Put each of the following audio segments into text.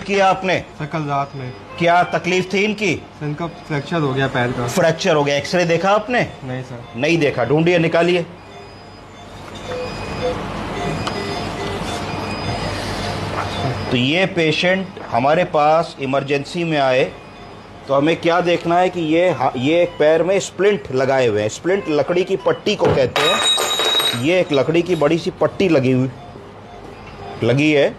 Admit किया आपने? Sir कल रात में। क्या तकलीफ थी इनकी? सर इनका फ्रैक्चर हो गया पैर का। फ्रैक्चर हो गया, एक्सरे देखा आपने? नहीं सर। नहीं देखा, ढूंढिए, निकालिए। तो ये पेशेंट हमारे पास इमरजेंसी में आए तो हमें क्या देखना है कि ये एक पैर में स्प्लिंट लगाए हुए हैं। स्प्लिंट लकड़ी की पट्टी को कहते हैं। ये एक लकड़ी की बड़ी सी पट्टी लगी है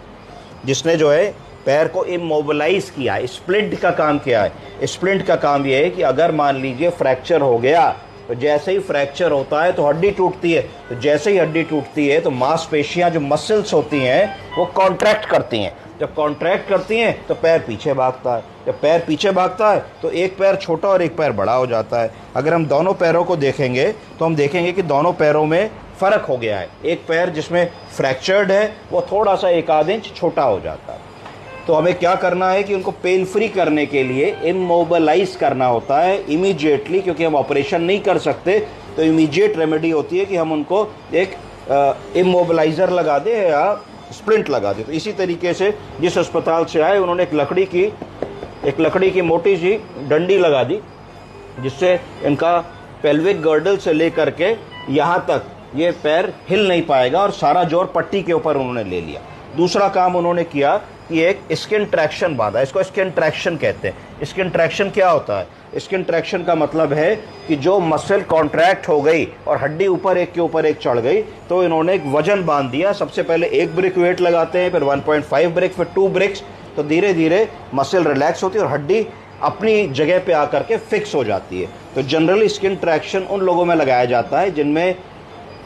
जिसने जो है पैर को इमोबिलाइज किया। स्प्लिंट का काम क्या है? स्प्लिंट का काम ये है कि अगर मान लीजिए फ्रैक्चर हो गया तो जैसे ही फ्रैक्चर होता है तो हड्डी टूटती है। तो जैसे ही हड्डी टूटती है तो मांसपेशियां जो मसल्स होती हैं वो कॉन्ट्रैक्ट करती हैं। जब कॉन्ट्रैक्ट करती हैं तो पैर पीछे भागता है। जब पैर पीछे भागता है तो एक पैर छोटा और एक पैर बड़ा हो जाता है। अगर हम दोनों पैरों को देखेंगे तो हम देखेंगे कि दोनों पैरों में फ़र्क हो गया है। एक पैर जिसमें फ्रैक्चर्ड है वो थोड़ा सा 1 आध इंच छोटा हो जाता है। तो हमें क्या करना है कि उनको पेन फ्री करने के लिए इमोबिलाइज करना होता है इमीडिएटली, क्योंकि हम ऑपरेशन नहीं कर सकते। तो इमीडिएट रेमेडी होती है कि हम उनको एक इमोबिलाइज़र लगा दें या स्प्लिंट लगा दें। तो इसी तरीके से जिस अस्पताल से आए उन्होंने एक लकड़ी की मोटी सी डंडी लगा दी जिससे इनका पेल्विक गर्डल से लेकर के यहाँ तक ये पैर हिल नहीं पाएगा और सारा जोर पट्टी के ऊपर उन्होंने ले लिया। दूसरा काम उन्होंने किया कि एक स्किन ट्रैक्शन बांधा। इसको स्किन ट्रैक्शन कहते हैं। स्किन ट्रैक्शन क्या होता है? स्किन ट्रैक्शन का मतलब है कि जो मसल कॉन्ट्रैक्ट हो गई और हड्डी ऊपर एक के ऊपर एक चढ़ गई तो इन्होंने एक वजन बांध दिया। सबसे पहले 1 ब्रिक वेट लगाते हैं, फिर 1.5 ब्रिक, फिर 2 ब्रिक्स। तो धीरे धीरे मसल रिलैक्स होती है और हड्डी अपनी जगह पे आकर के फिक्स हो जाती है। तो जनरली स्किन ट्रैक्शन उन लोगों में लगाया जाता है जिनमें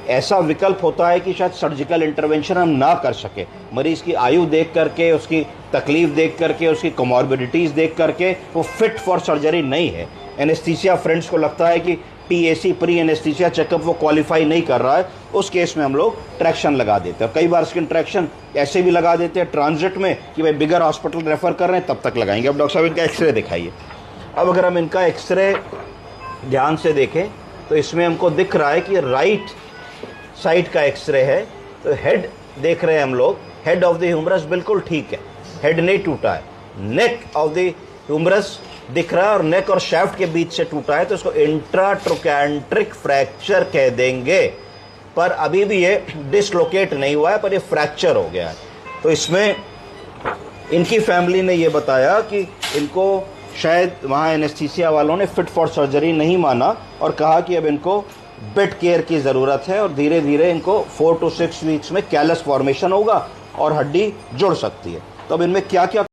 ऐसा विकल्प होता है कि शायद सर्जिकल इंटरवेंशन हम ना कर सके। मरीज़ की आयु देख करके, उसकी तकलीफ़ देख करके, उसकी कोमॉर्बिडिटीज़ देख करके वो फिट फॉर सर्जरी नहीं है। एनेस्थीसिया फ्रेंड्स को लगता है कि PAC प्री एनेस्थीसिया चेकअप वो क्वालिफाई नहीं कर रहा है, उस केस में हम लोग ट्रैक्शन लगा देते हैं। कई बार स्किन ट्रैक्शन ऐसे भी लगा देते हैं ट्रांजिट में कि भाई बिगर हॉस्पिटल रेफ़र कर रहे हैं तब तक लगाएंगे। अब डॉक्टर साहब इनका एक्सरे दिखाइए। अब अगर हम इनका एक्सरे ध्यान से देखें तो इसमें हमको दिख रहा है कि राइट साइड का एक्सरे है। तो हेड देख रहे हैं हम लोग, हेड ऑफ द ह्यूमरस बिल्कुल ठीक है, हेड नहीं टूटा है। नेक ऑफ द ह्यूमरस दिख रहा है और नेक और शैफ्ट के बीच से टूटा है, तो इसको इंट्राट्रोकैंट्रिक फ्रैक्चर कह देंगे। पर अभी भी ये डिसलोकेट नहीं हुआ है, पर ये फ्रैक्चर हो गया है। तो इसमें इनकी फैमिली ने ये बताया कि इनको शायद वहाँ एनेस्थीसिया वालों ने फिट फॉर सर्जरी नहीं माना और कहा कि अब इनको बेड केयर की ज़रूरत है और धीरे धीरे इनको 4 to 6 वीक्स में कैलस फॉर्मेशन होगा और हड्डी जुड़ सकती है। तो अब इनमें क्या क्या